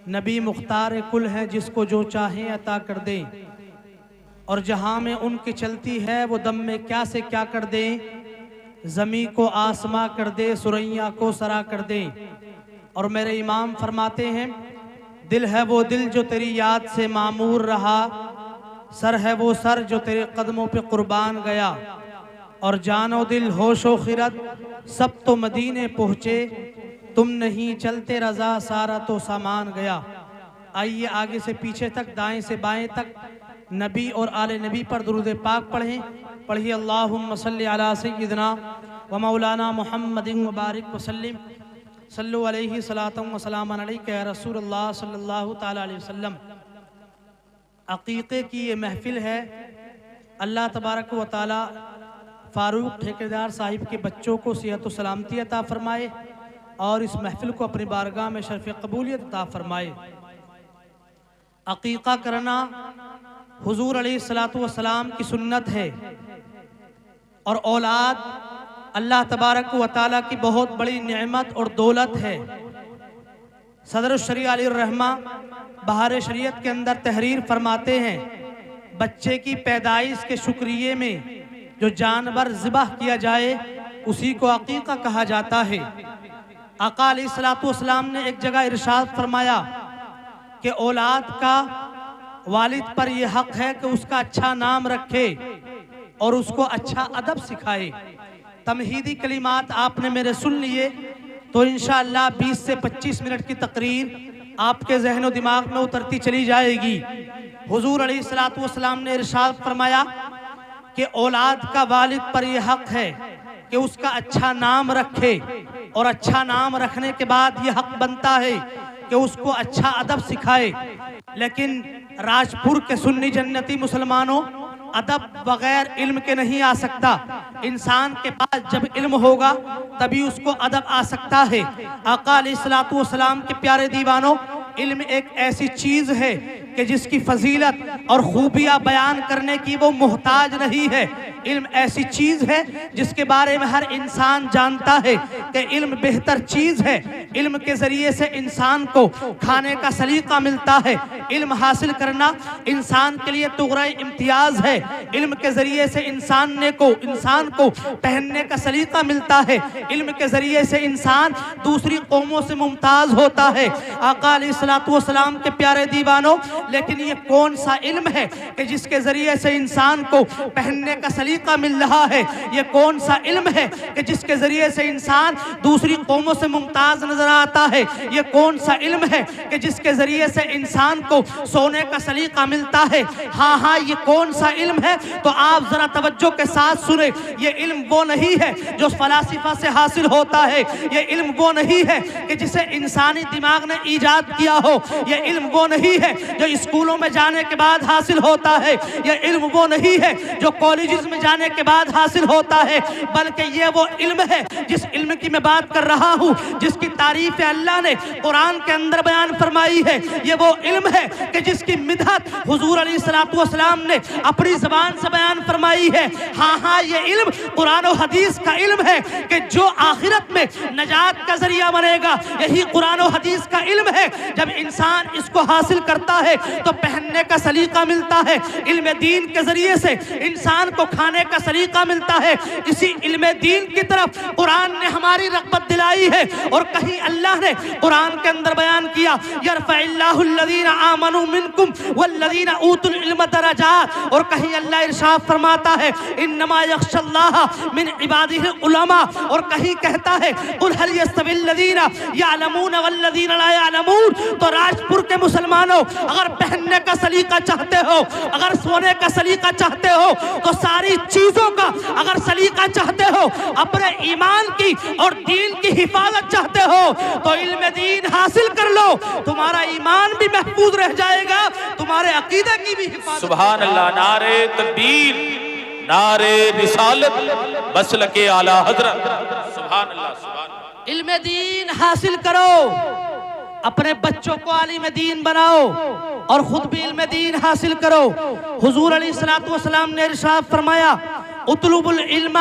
نبی مختار کل ہیں جس کو جو چاہیں عطا کر دیں، اور جہاں میں ان کی چلتی ہے وہ دم میں کیا سے کیا کر دیں، زمین کو آسماں کر دے سریا کو سرا کر دیں۔ اور میرے امام فرماتے ہیں دل ہے وہ دل جو تیری یاد سے معمور رہا، سر ہے وہ سر جو تیرے قدموں پہ قربان گیا، اور جان و دل ہوش و خرد سب تو مدینے پہنچے، تم نہیں چلتے رضا سارا تو سامان گیا۔ آئیے آگے سے پیچھے تک، دائیں سے بائیں تک نبی اور آل نبی پر درود پاک پڑھیں۔ پڑھیے اللہم صلی علی سیدنا و مولانا محمد مبارک وسلم، صلو علیہ صلاۃ و سلام علیک یا رسول اللہ صلی اللہ تعالی علیہ وسلم۔ عقیقے کی یہ محفل ہے، اللہ تبارک و تعالی فاروق ٹھیکیدار صاحب کے بچوں کو صحت و سلامتی عطا فرمائے اور اس محفل کو اپنی بارگاہ میں شرف قبولیت عطا فرمائے۔ عقیقہ کرنا حضور علیہ السلام کی سنت ہے، اور اولاد اللہ تبارک و تعالیٰ کی بہت بڑی نعمت اور دولت ہے۔ صدر الشریعہ علیہ الرحمہ بہار شریعت کے اندر تحریر فرماتے ہیں بچے کی پیدائش کے شکریے میں جو جانور ذبح کیا جائے اسی کو عقیقہ کہا جاتا ہے۔ آقا علیہ السلام نے ایک جگہ ارشاد فرمایا کہ اولاد کا والد پر یہ حق ہے کہ اس کا اچھا نام رکھے اور اس کو اچھا ادب سکھائے۔ تمہیدی کلمات آپ نے میرے سن لیے تو انشاءاللہ 20 سے 25 منٹ کی تقریر آپ کے ذہن و دماغ میں اترتی چلی جائے گی۔ حضور علیہ السلام نے ارشاد فرمایا کہ اولاد کا والد پر یہ حق ہے کہ اس کا اچھا نام رکھے، اور اچھا نام رکھنے کے بعد یہ حق بنتا ہے کہ اس کو اچھا ادب سکھائے۔ لیکن راجپور کے سنی جنتی مسلمانوں، ادب بغیر علم کے نہیں آ سکتا۔ انسان کے پاس جب علم ہوگا تبھی اس کو ادب آ سکتا ہے۔ آقا علیہ السلام کے پیارے دیوانوں، علم ایک ایسی چیز ہے کہ جس کی فضیلت اور خوبیاں بیان کرنے کی وہ محتاج نہیں ہے۔ علم ایسی چیز ہے جس کے بارے میں ہر انسان جانتا ہے کہ علم بہتر چیز ہے۔ علم کے ذریعے سے انسان کو کھانے کا سلیقہ ملتا ہے۔ علم حاصل کرنا انسان کے لیے طغرہ امتیاز ہے۔ علم کے ذریعے سے انسان کو پہننے کا سلیقہ ملتا ہے۔ علم کے ذریعے سے انسان دوسری قوموں سے ممتاز ہوتا ہے۔ آقا علیہ السلام کے پیارے دیوانوں، لیکن یہ کون سا علم ہے کہ جس کے ذریعے سے انسان کو پہننے کا سلیقہ مل رہا ہے؟ یہ کون سا علم ہے کہ جس کے ذریعے سے انسان دوسری قوموں سے ممتاز نظر آتا ہے؟ یہ کون سا علم ہے کہ جس کے ذریعے سے انسان کو سونے کا سلیقہ ملتا ہے؟ ہاں یہ کون سا علم ہے؟ تو آپ ذرا توجہ کے ساتھ سنیں۔ یہ علم وہ نہیں ہے جو فلاسفہ سے حاصل ہوتا ہے۔ یہ علم وہ نہیں ہے کہ جسے انسانی دماغ نے ایجاد کیا ہو۔ یہ علم وہ نہیں ہے جو اسکولوں میں جانے کے بعد حاصل ہوتا ہے۔ یہ علم وہ نہیں ہے جو کالجز میں جانے کے بعد حاصل ہوتا ہے، بلکہ یہ وہ علم ہے جس علم کی میں بات کر رہا ہوں، جس کی تعریف اللہ نے قرآن کے اندر بیان فرمائی ہے۔ یہ وہ علم ہے کہ جس کی مدحت حضور علیہ السلام نے اپنی زبان سے بیان فرمائی ہے۔ ہاں یہ علم قرآن و حدیث کا علم ہے کہ جو آخرت میں نجات کا ذریعہ بنے گا، یہی قرآن و حدیث کا علم ہے۔ جب انسان اس کو حاصل کرتا ہے تو پہننے کا سلیقہ ملتا ہے۔ علم دین کے ذریعے سے انسان کو کھانے کا سلیقہ ملتا ہے۔ اسی علم دین کی طرف قرآن نے ہماری رغبت دلائی ہے، اور کہیں اللہ نے قرآن کے اندر بیان کیا یرفع اللہ الذین آمنوا منکم والذین اوتوا العلم درجات، اور کہیں اللہ ارشاد فرماتا ہے انما یخشی اللہ من عبادہ العلماء، اور کہیں کہتا ہے قل هل یستوی الذین یعلمون والذین لا یعلمون۔ تو راجپور کے مسلمانوں، اگر پہننے کا سلیقہ چاہتے ہو، اگر سونے کا سلیقہ چاہتے ہو، تو ساری چیزوں کا اگر سلیقہ چاہتے ہو، اپنے ایمان کی اور دین کی حفاظت چاہتے ہو تو علم دین حاصل کر لو۔ تمہارا ایمان بھی محفوظ رہ جائے گا، تمہارے عقیدہ کی بھی حفاظت۔ سبحان اللہ، نعرہ تکبیر، نعرہ رسالت، مسلک اعلی حضرت۔ سبحان اللہ، سبحان اللہ۔ علم دین حاصل کرو، اپنے بچوں کو عالم دین بناؤ، اور خود بھی علم دین حاصل کرو۔ حضور علیہ السلام نے ارشاد فرمایا اطلب العلم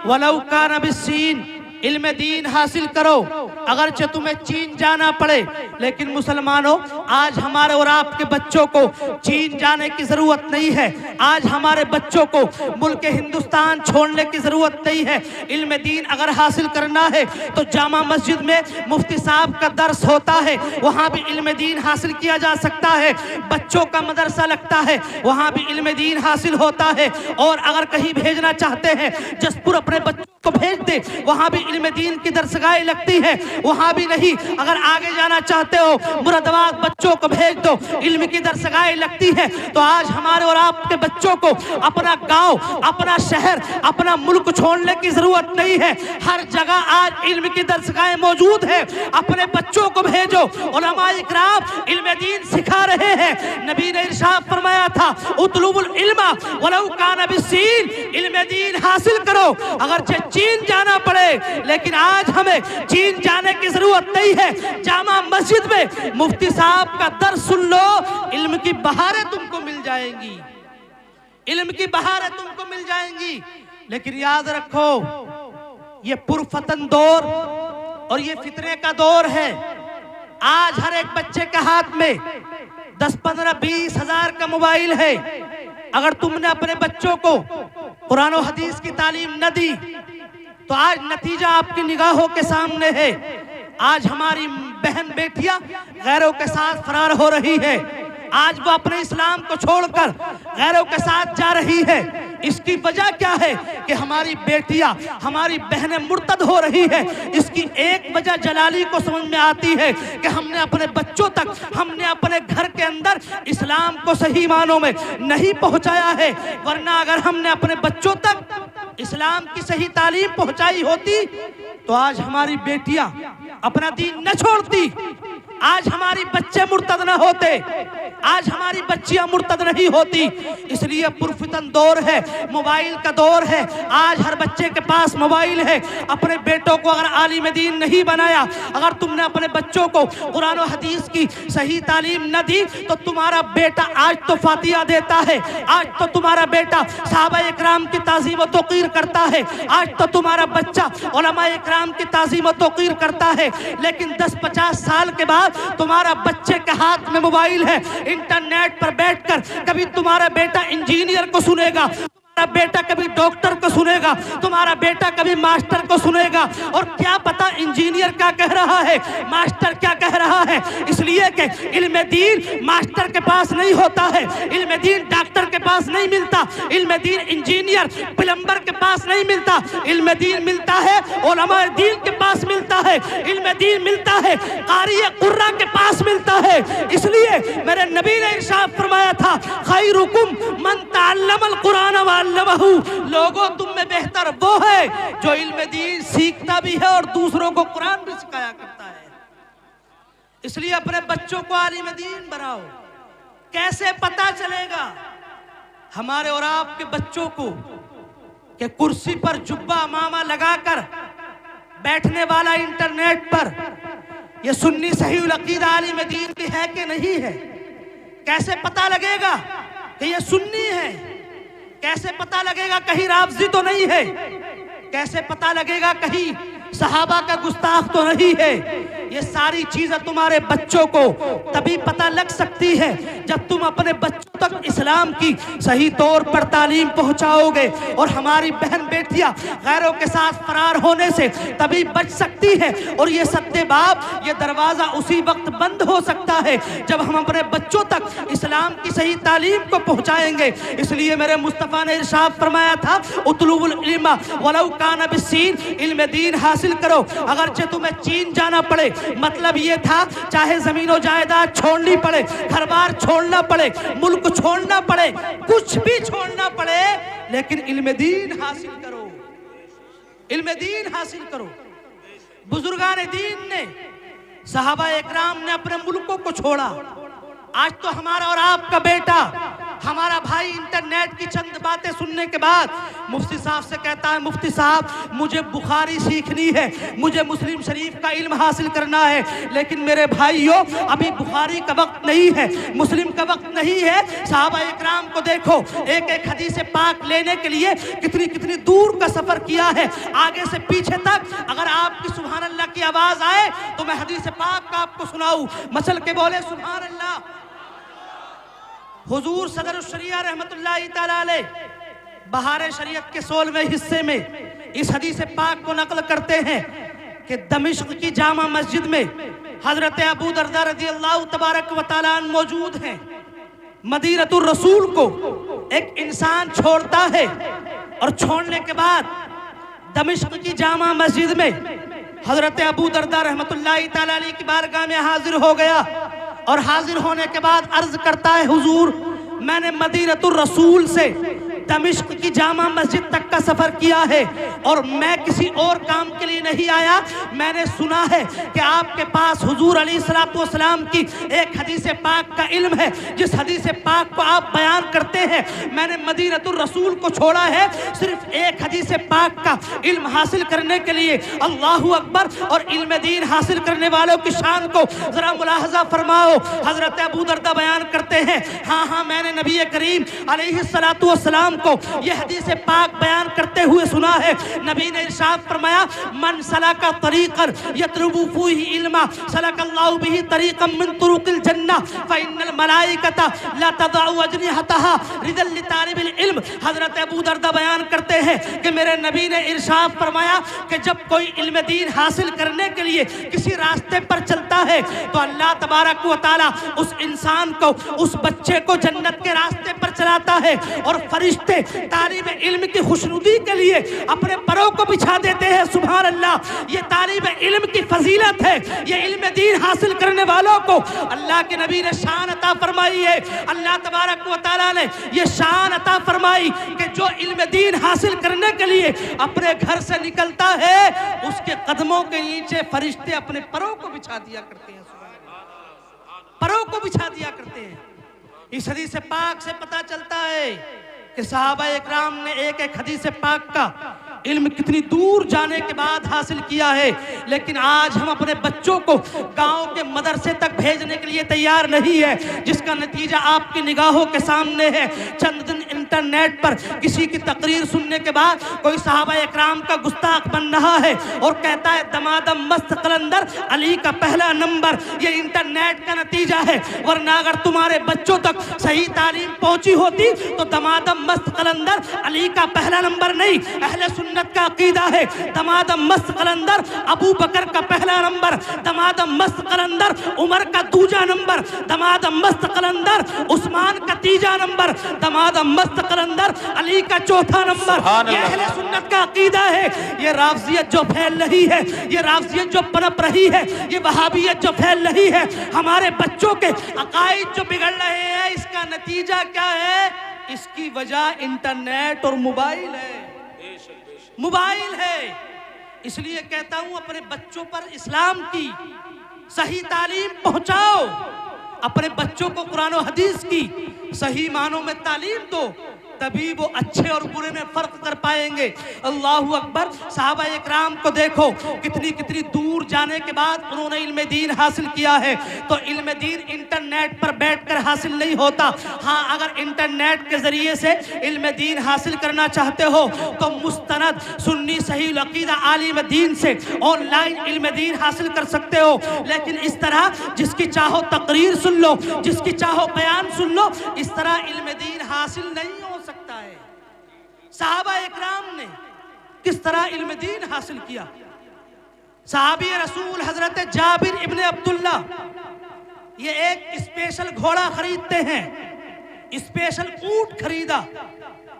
ولو کان بالسین، علم دین حاصل کرو، اگرچہ تمہیں چین جانا پڑے۔ لیکن مسلمانوں، آج ہمارے اور آپ کے بچوں کو چین جانے کی ضرورت نہیں ہے، آج ہمارے بچوں کو ملک ہندوستان چھوڑنے کی ضرورت نہیں ہے۔ علم دین اگر حاصل کرنا ہے تو جامع مسجد میں مفتی صاحب کا درس ہوتا ہے، وہاں بھی علم دین حاصل کیا جا سکتا ہے۔ بچوں کا مدرسہ لگتا ہے، وہاں بھی علم دین حاصل ہوتا ہے۔ اور اگر کہیں بھیجنا چاہتے ہیں، جسپور اپنے بچوں کو بھیج دے، وہاں بھی علم دین کی درسگاہیں لگتی ہے، وہاں بھی نہیں۔ اگر آگے جانا چاہتے ہو، مرادآباد بچوں کو بھیج دو، علم کی درسگاہیں لگتی ہے۔ تو آج ہمارے اور آپ کے بچوں کو اپنا گاؤں، اپنا شہر، اپنا ملک چھوڑنے کی ضرورت نہیں ہے، ہر جگہ آج علم کی درسگاہیں موجود ہیں۔ اپنے بچوں کو بھیجو، علماء اکرام علم دین سکھا رہے ہیں۔ نبی نے ارشاد فرمایا تھا، اطلبوا العلم ولو کان بالسین، علم دین حاصل کرو اگرچہ چین جانا پڑے۔ لیکن آج ہمیں چین جانے کی ضرورت نہیں ہے، جامع مسجد میں مفتی صاحب کا درس سن لو، علم کی بہاریں تم کو مل جائیں گی، علم کی بہاریں تم کو مل جائیں گی۔ لیکن یاد رکھو، یہ پرفتن دور اور یہ فتنے کا دور ہے۔ آج ہر ایک بچے کے ہاتھ میں 10, 15, 20 ہزار کا موبائل ہے۔ اگر تم نے اپنے بچوں کو قرآن و حدیث کی تعلیم نہ دی تو آج نتیجہ آپ کی نگاہوں کے سامنے ہے۔ آج ہماری بہن بیٹیاں غیروں کے ساتھ فرار ہو رہی ہے، آج وہ اپنے اسلام کو چھوڑ کر غیروں کے ساتھ جا رہی ہے۔ اس کی وجہ کیا ہے کہ ہماری بیٹیاں، ہماری بہنیں مرتد ہو رہی ہے۔ اس کی ایک وجہ جلالی کو سمجھ میں آتی ہے کہ ہم نے اپنے بچوں تک، ہم نے اپنے گھر کے اندر اسلام کو صحیح معنوں میں نہیں پہنچایا ہے۔ ورنہ اگر ہم نے اپنے بچوں تک اسلام کی صحیح تعلیم پہنچائی ہوتی تو آج ہماری بیٹیاں اپنا دین نہ چھوڑتی، آج ہماری بچے مرتد نہ ہوتے، آج ہماری بچیاں مرتد نہیں ہوتی۔ اس لیے پرفتن دور ہے، موبائل کا دور ہے۔ آج ہر بچے کے پاس موبائل ہے۔ اپنے بیٹوں کو اگر عالم دین نہیں بنایا، اگر تم نے اپنے بچوں کو قرآن و حدیث کی صحیح تعلیم نہ دی تو تمہارا بیٹا آج تو فاتحہ دیتا ہے، آج تو تمہارا بیٹا صحابہ اکرام کی تعظیم و توقیر کرتا ہے، آج تو تمہارا بچہ علماء اکرام کی تعظیم و توقیر کرتا ہے۔ لیکن 10-50 سال کے بعد تمہارا بچے کے ہاتھ میں موبائل ہے، انٹرنیٹ پر بیٹھ کر کبھی تمہارا بیٹا انجینئر کو سنے گا، تمہارا بیٹا کبھی ڈاکٹر کو سنے گا، تمہارا بیٹا کبھی ماسٹر کو سنے گا۔ اور کیا پتا انجینئر کیا کہہ رہا ہے، ماسٹر کیا کہہ رہا ہے۔ اس لیے کہ علم دین ماسٹر کے پاس نہیں ہوتا ہے، علم دین ڈاکٹر کے پاس نہیں ملتا، علم دین انجینئر پلمبر کے پاس نہیں ملتا، علم دین ملتا ہے علماء دین کے پاس ملتا ہے، علم دین ملتا ہے قاری قرہ کے پاس ملتا ہے۔ اس لیے میرے نبی نے ارشاد فرمایا تھا، خیرکم من تعلم القرآن وعلمہ، لوگوں تم میں بہتر وہ ہے جو علم دین سیکھتا بھی ہے اور دوسروں کو قرآن بھی سکھایا کرتا ہے۔ اس لیے اپنے بچوں کو عالم دین بناؤ۔ کیسے پتا چلے گا ہمارے اور آپ کے بچوں کو کہ کرسی پر جبہ امامہ لگا کر بیٹھنے والا انٹرنیٹ پر یہ سنی صحیح العقیدہ عالم دین بھی ہے کہ نہیں ہے؟ کیسے پتا لگے گا کہ یہ سنی ہے؟ کیسے پتا لگے گا کہیں رافضی تو نہیں ہے؟ کیسے پتا لگے گا کہیں صحابہ کا گستاخ تو نہیں ہے؟ یہ ساری چیزیں تمہارے بچوں کو تبھی پتہ لگ سکتی ہے جب تم اپنے بچوں تک اسلام کی صحیح طور پر تعلیم پہنچاؤ گے۔ اور ہماری بہن بیٹیاں غیروں کے ساتھ فرار ہونے سے تبھی بچ سکتی ہے۔ اور یہ سد باب، یہ دروازہ اسی وقت بند ہو سکتا ہے جب ہم اپنے بچوں تک اسلام کی صحیح تعلیم کو پہنچائیں گے۔ اس لیے میرے مصطفیٰ نے ارشاد فرمایا تھا، اطلبوا العلم ولو کان بالسین، علم دین حاصل کرو اگرچہ تمہیں چین جانا پڑے۔ مطلب یہ تھا چاہے زمین و جائیداد چھوڑنی پڑے، گھر بار چھوڑنا پڑے، ملک چھوڑنا پڑے، کچھ بھی چھوڑنا پڑے، لیکن علم دین حاصل کرو، علم دین حاصل کرو۔ بزرگان دین نے، صحابہ اکرام نے اپنے ملکوں کو چھوڑا۔ آج تو ہمارا اور آپ کا بیٹا ہمارا بھائی انٹرنیٹ کی چند باتیں سننے کے بعد مفتی صاحب سے کہتا ہے مفتی صاحب مجھے بخاری سیکھنی ہے, مجھے مسلم شریف کا علم حاصل کرنا ہے, لیکن میرے بھائیوں ابھی بخاری کا وقت نہیں ہے, مسلم کا وقت نہیں ہے. صحابہ اکرام کو دیکھو, ایک ایک حدیث پاک لینے کے لیے کتنی کتنی دور کا سفر کیا ہے, آگے سے پیچھے تک. اگر آپ کی سبحان اللہ کی آواز آئے تو میں حدیث پاک کا آپ کو سناؤں, مچل کے بولے سبحان اللہ. حضور صدر الشریعہ رحمت اللہ تعالیٰ علیہ بہار شریعت کے 16ویں حصے میں اس حدیث پاک کو نقل کرتے ہیں کہ دمشق کی جامع مسجد میں حضرت ابو دردہ رضی اللہ تبارک و تعالیٰ عنہ موجود ہیں. مدینۃ الرسول کو ایک انسان چھوڑتا ہے اور چھوڑنے کے بعد دمشق کی جامع مسجد میں حضرت ابو دردہ رحمت اللہ تعالیٰ علیہ کی بارگاہ میں حاضر ہو گیا, اور حاضر ہونے کے بعد عرض کرتا ہے حضور میں نے مدینۃ الرسول سے دمشق کی جامع مسجد تک کا سفر کیا ہے اور میں کسی اور کام کے لیے نہیں آیا. میں نے سنا ہے کہ آپ کے پاس حضور علیہ الصلوۃ والسلام کی ایک حدیث پاک کا علم ہے, جس حدیث پاک کو آپ بیان کرتے ہیں. میں نے مدینۃ الرسول کو چھوڑا ہے صرف ایک حدیث پاک کا علم حاصل کرنے کے لیے. اللہ اکبر. اور علم دین حاصل کرنے والوں کی شان کو ذرا ملاحظہ فرماؤ. حضرت ابو دردہ بیان کرتے ہیں ہاں میں نے نبی کریم علیہ الصلوۃ والسلام کو یہ حدیث پاک بیان کرتے ہوئے سنا ہے. نبی نے ارشاد فرمایا من سلک طریقا یطلب فیہ علما سلک اللہ بہ طریقا من طرق الجنہ فإن الملائکۃ لا تضع اجنحتها رضا لطالب العلم. حضرت ابو دردہ بیان کرتے ہیں کہ میرے نبی نے ارشاد فرمایا کہ جب کوئی علم دین حاصل کرنے کے لیے کسی راستے پر چلتا ہے تو اللہ تبارک و تعالی اس انسان کو, اس بچے کو جنت کے راستے پر چلاتا ہے, اور فرشتے طالب علم کی خوشنودی کے لیے اپنے پروں کو بچھا دیتے ہیں. سبحان اللہ. یہ طالب علم کی فضیلت ہے. یہ علم دین حاصل کرنے والوں کو اللہ کے نبی نے شان عطا فرمائی ہے. اللہ تبارک و تعالیٰ نے یہ شان عطا فرمائی کہ جو علم دین حاصل کرنے کے لیے اپنے گھر سے نکلتا ہے اس کے قدموں کے نیچے فرشتے اپنے پروں کو بچھا دیا کرتے ہیں. پروں کو بچھا دیا کرتے ہیں. اس حدیث پاک سے پتہ چلتا ہے کہ صحابہ اکرام نے ایک ایک حدیث پاک کا علم کتنی دور جانے کے بعد حاصل کیا ہے. لیکن آج ہم اپنے بچوں کو گاؤں کے مدرسے تک بھیجنے کے لیے تیار نہیں ہے, جس کا نتیجہ آپ کی نگاہوں کے سامنے ہے. چند دن انٹرنیٹ پر کسی کی تقریر سننے کے بعد کوئی صحابہ اکرام کا گستاخ بن رہا ہے اور کہتا ہے دمادم مست قلندر علی کا پہلا نمبر. یہ انٹرنیٹ کا نتیجہ ہے, ورنہ اگر تمہارے بچوں تک صحیح تعلیم پہنچی ہوتی تو دمادم مست قلندر علی کا پہلا نمبر نہیں. اہل سنت کا عقیدہ ہے دمادم مست قلندر ابو بکر کا پہلا نمبر, دمادم مست قلندر عمر کا دوسرا نمبر, دمادم مست قلندر عثمان کا تیسرا نمبر, دمادم مست قلندر علی کا چوتھا نمبر. یہ اہل سنت کا عقیدہ ہے. یہ رافضیت جو پھیل رہی ہے, یہ رافضیت جو پنپ رہی ہے, یہ وہابیت جو پھیل رہی ہے, ہمارے بچوں کے عقائد جو بگڑ رہے ہیں, اس کا نتیجہ کیا ہے؟ اس کی وجہ انٹرنیٹ اور موبائل ہے. موبائل ہے. اس لیے کہتا ہوں اپنے بچوں پر اسلام کی صحیح تعلیم پہنچاؤ, اپنے بچوں کو قرآن و حدیث کی صحیح معنوں میں تعلیم دو, تبھی وہ اچھے اور برے میں فرق کر پائیں گے. اللہ اکبر. صحابہ اکرام کو دیکھو کتنی کتنی دور جانے کے بعد انہوں نے علم دین حاصل کیا ہے. تو علم دین انٹرنیٹ پر بیٹھ کر حاصل نہیں ہوتا. ہاں اگر انٹرنیٹ کے ذریعے سے علم دین حاصل کرنا چاہتے ہو تو مستند سنی صحیح العقیدہ عالم دین سے آن لائن علم دین حاصل کر سکتے ہو. لیکن اس طرح جس کی چاہو تقریر سن لو, جس کی چاہو بیان سن لو, اس طرح علم دین حاصل نہیں ہو سکتا ہے. صحابہ اکرام نے کس طرح علم دین حاصل کیا؟ صحابی رسول حضرت جابر ابن عبداللہ یہ ایک اسپیشل گھوڑا خریدتے ہیں, اسپیشل اونٹ خریدا.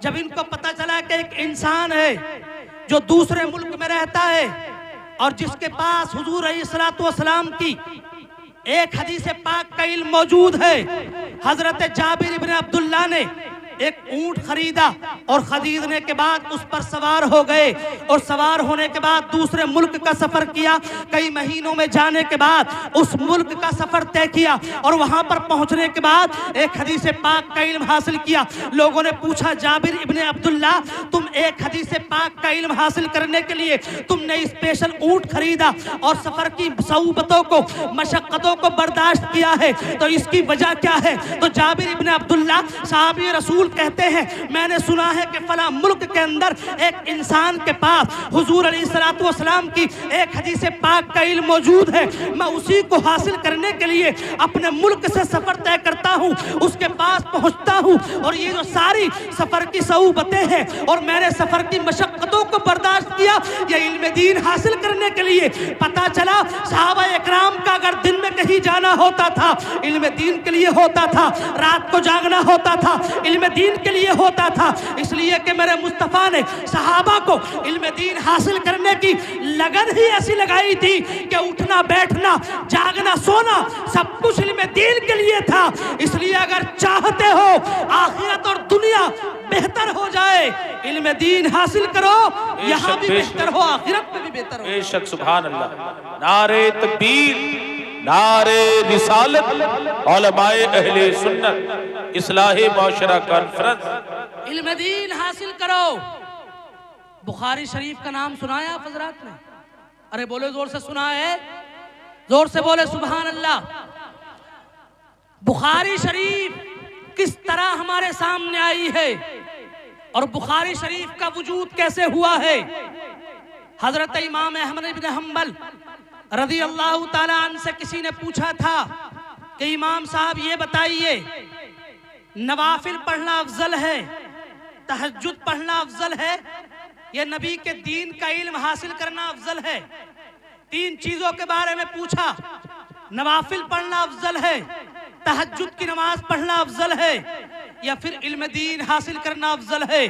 جب ان کو پتا چلا کہ ایک انسان ہے جو دوسرے ملک میں رہتا ہے اور جس کے پاس حضور علیہ الصلوۃ والسلام کی ایک حدیث پاک کا علم موجود ہے, حضرت جابر ابن عبداللہ نے ایک اونٹ خریدا اور خریدنے کے بعد اس پر سوار ہو گئے اور سوار ہونے کے بعد دوسرے ملک کا سفر کیا. کئی مہینوں میں جانے کے بعد اس ملک کا سفر طے کیا اور وہاں پر پہنچنے کے بعد ایک حدیث پاک کا علم حاصل کیا. لوگوں نے پوچھا جابر ابن عبداللہ تم ایک حدیث پاک کا علم حاصل کرنے کے لیے تم نے اسپیشل اونٹ خریدا اور سفر کی صعوبتوں کو مشقتوں کو برداشت کیا ہے تو اس کی وجہ کیا ہے؟ تو جابر ابن عبداللہ صحابی رسول کہتے ہیں میں نے سنا ہے کہ فلاں ملک کے اندر ایک انسان کے پاس حضور علیہ الصلوۃ والسلام کی ایک حدیث پاک کا علم موجود ہے. میں اسی کو حاصل کرنے کے لیے اپنے ملک سے سفر طے کرتا ہوں, اس کے پاس پہنچتا ہوں اور یہ جو ساری سفر کی صعوبتیں ہیں اور میں نے سفر کی مشقتوں کو برداشت کیا یہ علم دین حاصل کرنے کے لیے. پتا چلا صحابہ اکرام کا اگر دن میں کہیں جانا ہوتا تھا علم دین کے لیے ہوتا تھا, رات کو جاگنا ہوتا تھا علم دین کے لیے ہوتا تھا, اس لیے کہ میرے مصطفیٰ نے صحابہ کو علم دین حاصل کرنے کی لگن ہی ایسی لگائی تھی کہ اٹھنا بیٹھنا جاگنا سونا سب کچھ علم دین کے لیے تھا. اس لیے اگر چاہتے ہو آخرت اور دنیا بہتر ہو جائے علم دین حاصل کرو, یہاں بھی بہتر ہو آخرت میں بھی بہتر ہو. بے شک سبحان اللہ. نعرے تکبیر, نعرے رسالت, علماء اہل سنت اصلاح معاشرہ کانفرنس. علم دین حاصل کرو. بخاری شریف کا نام سنایا آپ حضرات نے؟ ارے بولے زور سے سنا ہے, زور سے بولے سبحان اللہ. بخاری شریف کس طرح ہمارے سامنے آئی ہے اور بخاری شریف کا وجود کیسے ہوا ہے؟ حضرت امام احمد بن حنبل رضی اللہ تعالیٰ عنہ سے کسی نے پوچھا تھا کہ امام صاحب یہ بتائیے نوافل پڑھنا افضل ہے, تہجد پڑھنا افضل ہے یا نبی کے دین کا علم حاصل کرنا افضل ہے؟ تین چیزوں کے بارے میں پوچھا. نوافل پڑھنا افضل ہے, تہجد کی نماز پڑھنا افضل ہے یا پھر علم دین حاصل کرنا افضل ہے؟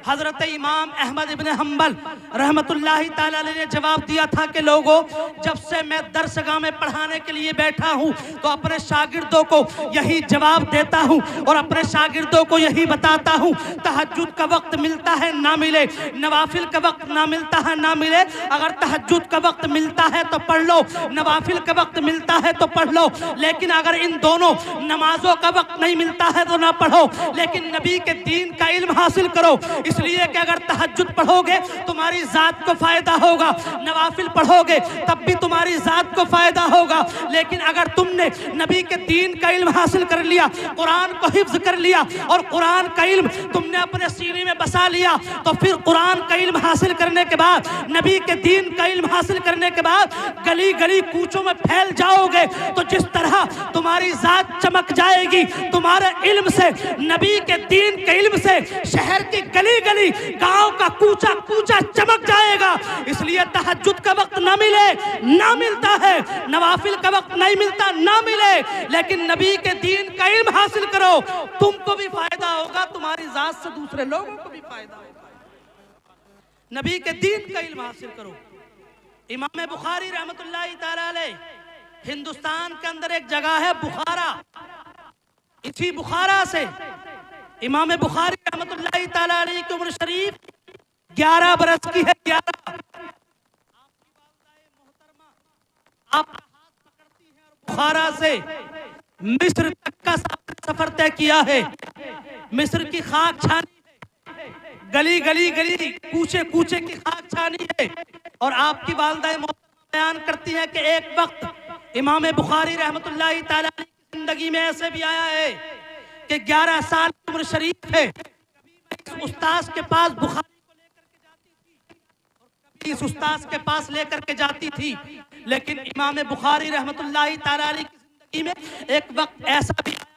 حضرت امام احمد ابن حنبل رحمت اللہ تعالیٰ علیہ نے جواب دیا تھا کہ لوگوں جب سے میں درسگاہ میں پڑھانے کے لیے بیٹھا ہوں تو اپنے شاگردوں کو یہی جواب دیتا ہوں اور اپنے شاگردوں کو یہی بتاتا ہوں تہجد کا وقت ملتا ہے نہ ملے, نوافل کا وقت نہ ملتا ہے نہ ملے, اگر تہجد کا وقت ملتا ہے تو پڑھ لو, نوافل کا وقت ملتا ہے تو پڑھ لو, لیکن اگر ان دونوں نمازوں کا وقت نہیں ملتا ہے تو نہ پڑھو, لیکن نبی کے دین کا علم حاصل کرو. اس لیے کہ اگر تہجد پڑھو گے تمہاری ذات کو فائدہ ہوگا, نوافل پڑھو گے تب بھی تمہاری ذات کو فائدہ ہوگا, لیکن اگر تم نے نبی کے دین کا علم حاصل کر لیا, قرآن کو حفظ کر لیا اور قرآن کا علم تم نے اپنے سینے میں بسا لیا تو پھر قرآن کا علم حاصل کرنے کے بعد, نبی کے دین کا علم حاصل کرنے کے بعد گلی گلی کوچوں میں پھیل جاؤ گے تو جس طرح تمہاری ذات چمک جائے گی تمہارے علم سے, نبی کے دین کے علم سے شہر کی گلی گلی گاؤں کا کوچا کوچا چمک جائے گا. اس لیے تہجد کا وقت نہ ملے نہ ملتا ہے, نوافل کا وقت نہیں ملتا نہ ملے, لیکن نبی کے دین کا علم حاصل کرو, تم کو بھی فائدہ ہوگا, تمہاری ذات سے دوسرے لوگوں کو بھی فائدہ ہوگا. نبی کے دین کا علم حاصل کرو. امام بخاری رحمت اللہ تعالی علیہ ہندوستان کے اندر ایک جگہ ہے بخارا, اسی بخارا سے امام بخاری رحمت اللہ تعالی علیہ کی عمر شریف 11 برس کی ہے. 11 آپ ہاتھ پکڑتی ہیں اور بخارا سے مصر تک کا سفر طے کیا ہے. مصر کی خاک چھانی ہے, گلی گلی گلی کوچے کوچے کی خاک چھانی ہے, اور آپ کی والدہ محترمہ بیان کرتی ہے کہ ایک وقت امام بخاری رحمت اللہ تعالی علیہ کی زندگی میں ایسے بھی آیا ہے کہ 11 سال کی عمر شریف ہے, کبھی میں اس استاذ کے پاس بخاری کو لے کر کے جاتی تھی اور کبھی اس استاذ کے پاس لے کر کے جاتی تھی, لیکن امام بخاری رحمت اللہ تعالی علیہ کی زندگی میں ایک وقت ایسا بھی آیا ہے.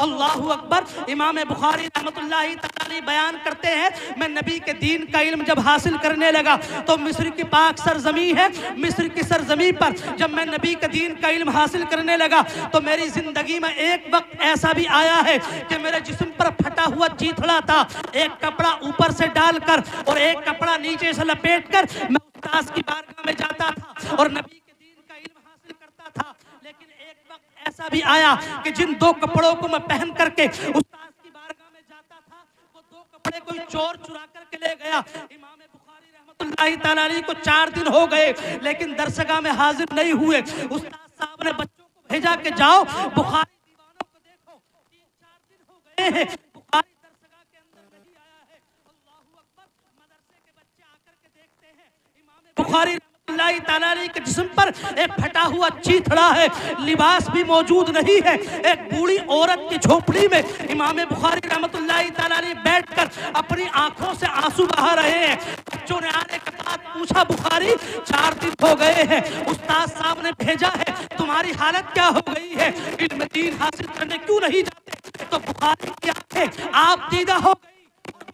اللہ اکبر. امام بخاری رحمت اللہ تعالی بیان کرتے ہیں میں نبی کے دین کا علم جب حاصل کرنے لگا تو مصر کی پاک سرزمین ہے, مصر کی سرزمین پر جب میں نبی کے دین کا علم حاصل کرنے لگا تو میری زندگی میں ایک وقت ایسا بھی آیا ہے کہ میرے جسم پر پھٹا ہوا چیتھڑا تھا, ایک کپڑا اوپر سے ڈال کر اور ایک کپڑا نیچے سے لپیٹ کر میں استاذ کی بارگاہ میں جاتا تھا اور نبی کے دین کا علم حاصل کرتا تھا. لیکن ایک وقت ایسا ایسا بھی آیا کہ جن دو کپڑوں کو میں پہن کر کے استاد کی بارگاہ میں جاتا تھا وہ دو کپڑے کوئی چور چرا کر کے لے گیا. امام بخاری رحمت اللہ تعالیٰ علیہ کو 4 دن ہو گئے لیکن درسگاہ میں حاضر نہیں ہوئے. استاد صاحب نے بچوں کو بھیجا کہ جاؤ بخاری دیوانوں کو دیکھو, 3-4 دن ہو گئے ہیں بخاری درسگاہ کے اندر نہیں آیا ہے. اللہ اکبر. مدرسے کے بچے آ کر کے دیکھتے ہیں امام بخاری رحمت اللہ تعالیٰ علیہ کے جسم پر ایک پھٹا ہوا چیتھڑا ہے, لباس بھی موجود نہیں ہے. ایک بوڑھی عورت کی جھوپڑی میں امام بخاری رحمت اللہ تعالیٰ علیہ بیٹھ کر اپنی آنکھوں سے آنسو بہا رہے ہیں. بچوں نے آنے کے بعد پوچھا بخاری 4 دن ہو گئے ہیں, استاد صاحب نے بھیجا ہے, تمہاری حالت کیا ہو گئی ہے, علم دین حاصل کرنے کیوں نہیں جاتے؟ تو بخاری کی آنکھیں آپ دیدہ ہو گئی,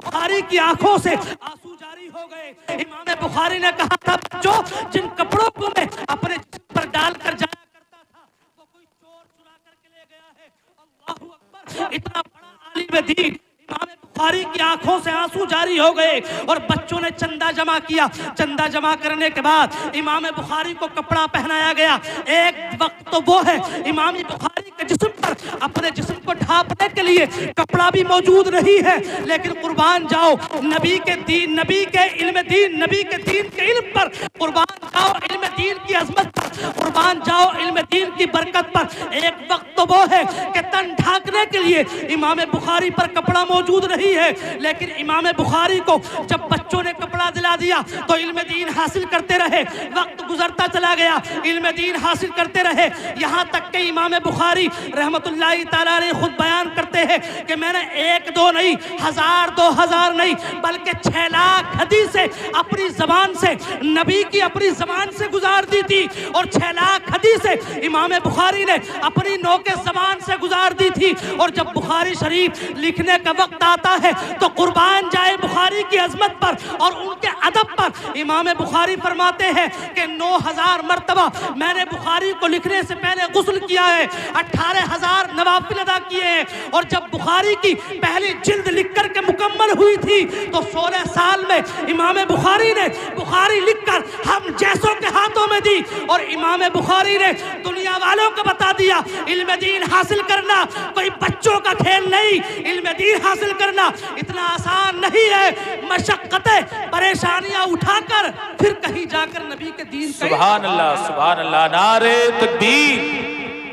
بخاری کی آنکھوں سے آنسو جاری ہو گئے. امام بخاری نے کہا تھا بچوں جن کپڑوں کو میں اپنے جسم پر ڈال کر جایا کرتا تھا وہ کوئی چور چرا کر کے لے گیا ہے. اللہ اکبر. اتنا بڑا عالم دین امام بخاری کی آنکھوں سے آنسو جاری ہو گئے اور بچوں نے چندہ جمع کیا. چندہ جمع کرنے کے بعد امام بخاری کو کپڑا پہنایا گیا. ایک وقت تو وہ ہے امام بخاری کے جسم پر اپنے جسم کو ڈھانپنے کے لیے کپڑا بھی موجود نہیں ہے, لیکن قربان جاؤ نبی کے دین, نبی کے علم دین, نبی کے دین کے علم پر قربان جاؤ, علم دین کی عظمت پر قربان جاؤ, علم دین کی برکت پر. ایک وقت تو وہ ہے کہ تن ڈھانکنے کے لیے امام بخاری پر کپڑا موجود نہیں ہے, لیکن امام بخاری کو جب بچوں نے کپڑا دلا دیا تو علم دین حاصل کرتے رہے. وقت گزرتا چلا گیا, علم دین حاصل کرتے رہے, یہاں تک کہ امام بخاری رحمت اللہ تعالیٰ علیہ خود بیان کرتے ہیں کہ میں نے 1-2 نہیں, 1000-2000 نہیں بلکہ 6 لاکھ حدیثیں اپنی زبان سے, نبی کی اپنی زبان سے گزار دی تھی, اور 6 لاکھ حدیثیں امام بخاری نے اپنی نوک زبان سے گزار دی تھی. اور جب بخاری شریف لکھنے کا وقت آتا ہے تو قربان جائے بخاری کی عظمت پر اور ان کے ادب پر امام بخاری فرماتے ہیں کہ 9000 مرتبہ میں نے بخاری کو لکھنے سے پہلے غسل کیا ہے, 18000 نوافل ادا کیے ہیں, اور جب بخاری کی پہلی جلد لکھ کر کے مکمل ہوئی تھی تو 16 سال میں امام بخاری نے بخاری لکھ کر ہم جیسوں کے ہاتھوں میں دی, اور امام بخاری نے دنیا والوں کو بتا دیا علم دین حاصل کرنا کوئی بچوں کا کھیل نہیں, علم دین حاصل کرنا اتنا آسان نہیں ہے. مشقتیں پریشانیاں اٹھا کر پھر کہیں جا کر نبی کے دین کا سبحان اللہ, سبحان اللہ. نعرہ تکبیر,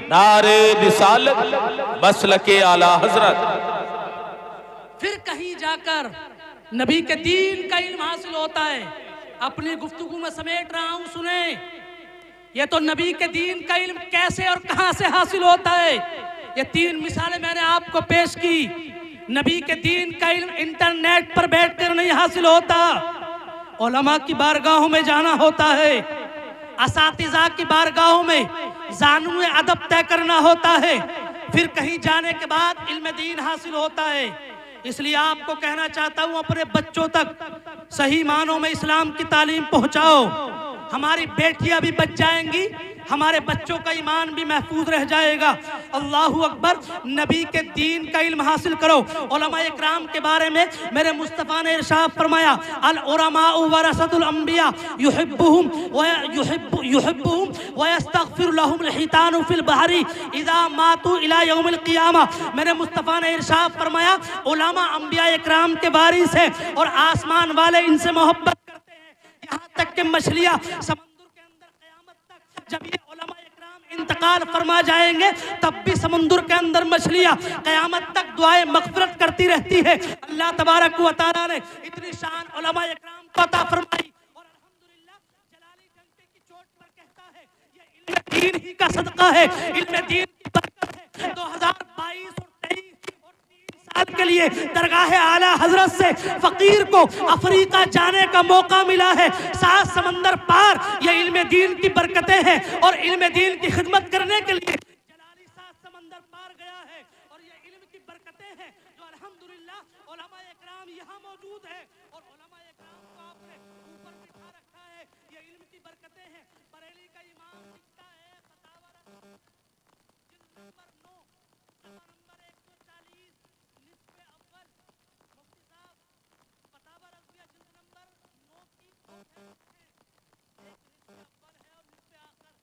نعرہ رسالت, مسلک اعلی حضرت. پھر کہیں جا کر نبی کے دین کا علم حاصل ہوتا ہے. اپنی گفتگو میں سمیٹ رہا ہوں, سنیں. یہ تو نبی کے دین کا علم کیسے اور کہاں سے حاصل ہوتا ہے, یہ 3 مثالیں میں نے آپ کو پیش کی. نبی کے دین کا علم انٹرنیٹ پر بیٹھ کر نہیں حاصل ہوتا, علماء کی بارگاہوں میں جانا ہوتا ہے, اساتذہ کی بارگاہوں میں زانو ادب طے کرنا ہوتا ہے, پھر کہیں جانے کے بعد علم دین حاصل ہوتا ہے. اس لیے آپ کو کہنا چاہتا ہوں اپنے بچوں تک صحیح معنوں میں اسلام کی تعلیم پہنچاؤ. ہماری بیٹیاں بھی بچ جائیں گی, ہمارے بچوں کا ایمان بھی محفوظ رہ جائے گا. اللہ اکبر. نبی کے دین کا علم حاصل کرو. علماء اکرام کے بارے میں میرے مصطفیٰ نے ارشاد فرمایا العلماء ورثۃ الانبیاء یحبهم ویستغفر لهم الحیتان فی البحر اذا ماتوا الی یوم القیامہ. میرے مصطفیٰ نے ارشاد فرمایا علماء انبیاء اکرام کے وارث ہیں اور آسمان والے ان سے محبت کرتے ہیں, یہاں تک کہ مچھلیاں سمندر کے اندر قیامت تک جب یہ علماء اکرام انتقال فرما جائیں گے تب بھی سمندر کے اندر مچھلیاں قیامت تک دعائیں مغفرت کرتی رہتی ہے. اللہ تبارک و تعالیٰ نے اتنی شان علماء اکرام کو عطا فرمائی, اور الحمدللہ جلالی ڈنڈے کی چوٹ پر کہتا ہے یہ علم دین ہی کا صدقہ ہے, علم دین کی برکت ہے. 2022 اور 23 اور 3 سال کے لیے درگاہ اعلیٰ حضرت سے فقیر کو افریقہ جانے کا موقع ملا ہے. 7 سمندر پار یہ علم دین کی برکتیں ہیں, اور علم دین کی خدمت کرنے کے لیے جلالی 7 سمندر پار گیا ہے, اور یہ علم کی برکتیں ہیں جو الحمدللہ علماء اکرام یہاں موجود ہیں, اور علماء اکرام کو آپ نے اوپر بٹھا رکھا ہے. یہ علم کی برکتیں ہیں. بریلی کا امام لکھتا ہے فتاوی جلد نمبر 9 صفحہ نمبر 140 نصف اول. مفتی صاحب فتاوی رضویہ جلد نمبر 9 کی 2 ہے, ایک نصف اول ہے اور نصف آخر.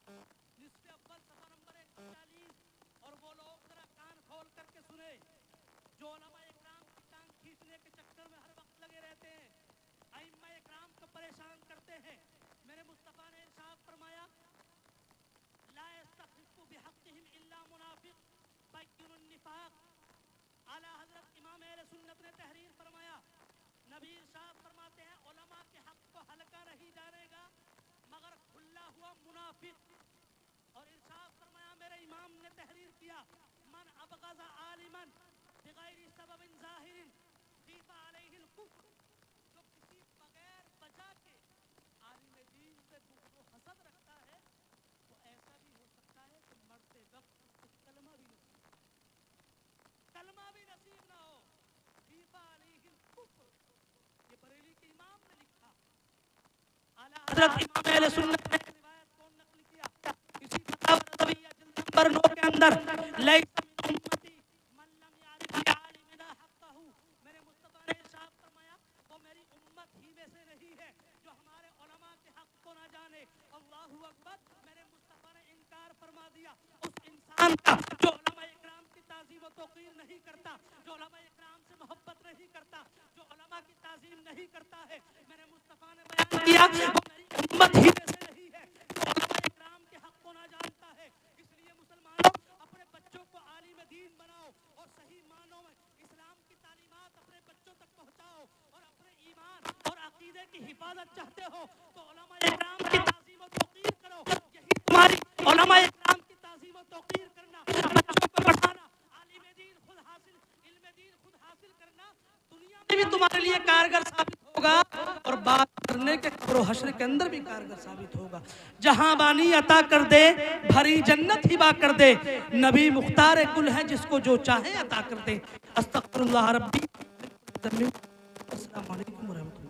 نصف اول صفحہ نمبر 140 اور جو علماء اکرام کی ٹانگ کھینچنے کے چکر میں ہر وقت لگے رہتے ہیں، ائمہ اکرام کو پریشان کرتے ہیں، میرے مصطفیٰ نے ارشاد فرمایا لا يستخف بحقهم الا منافق بين النفاق. اعلیٰ حضرت امام اہل سنت نے تحریر فرمایا، نبی ارشاد فرماتے ہیں علماء کے حق کو ہلکا نہیں جانے گا مگر کھلا ہوا منافق. اور ارشاد فرمایا میرے امام نے تحریر کیا من ابغض عالما بغیر سبب ظاہر خیف علیہ الکفر. جو کسی بغیر وجہ کے عالم دین سے بغض و حسد رکھتا ہے تو ایسا بھی ہو سکتا ہے کہ مرتے وقت اس کو کلمہ بھی نصیب نہ ہو. خیف علیہ الکفر، یہ بریلی کے امام نے لکھا. اعلیٰ حضرت امام اہل سنت نے روایت کو نقل کیا اسی فتاوی رضویہ جلد نمبر 9 کے اندر لیس من امتی من لم یعرف لعالمنا حقہ. میرے مصطفیٰ نے ارشاد فرمایا وہ میری امت ہی میں سے نہیں ہے جو ہمارے علماء کے حق کو نہ جانے. اللہ اکبر. میرے مصطفیٰ نے انکار فرما دیا اس انسان کا جو علماء اکرام کی تعظیم و توقیر نہیں کرتا، جو علماء اکرام سے محبت نہیں کرتا، جو علماء کی تعظیم نہیں کرتا ہے. میرے مصطفیٰ نے بیان کیا وہ میری امت ہی میں سے نہیں ہے جو علماء اکرام کے حق کو نہ جانتا ہے. اس لیے مسلمانوں اپنے بچوں کو عالم دین بناؤ اور صحیح معنوں میں اسلام کی تعلیمات اپنے بچوں تک پہنچاؤ، اور اپنے ایمان اور عقیدے کی حفاظت چاہتے ہو تو علماء اکرام کی تعظیم و توقیر کرو. یہی تمہاری علماء اکرام کی تعظیم و توقیر کرنا، بچوں کو پڑھانا، عالم دین خود حاصل، علم دین خود حاصل کرنا دنیا میں بھی تمہارے لیے کارگر ثابت ہوگا اور بات کرنے کے قبر و حشر کے اندر بھی کارگر ثابت ہوگا. جہاں بانی عطا کر دے بھری جنت ہبا کر دے، نبی مختار کل ہے جس کو جو چاہے عطا کر دے. استغفر اللہ ربی. السلام علیکم ورحمۃ اللہ.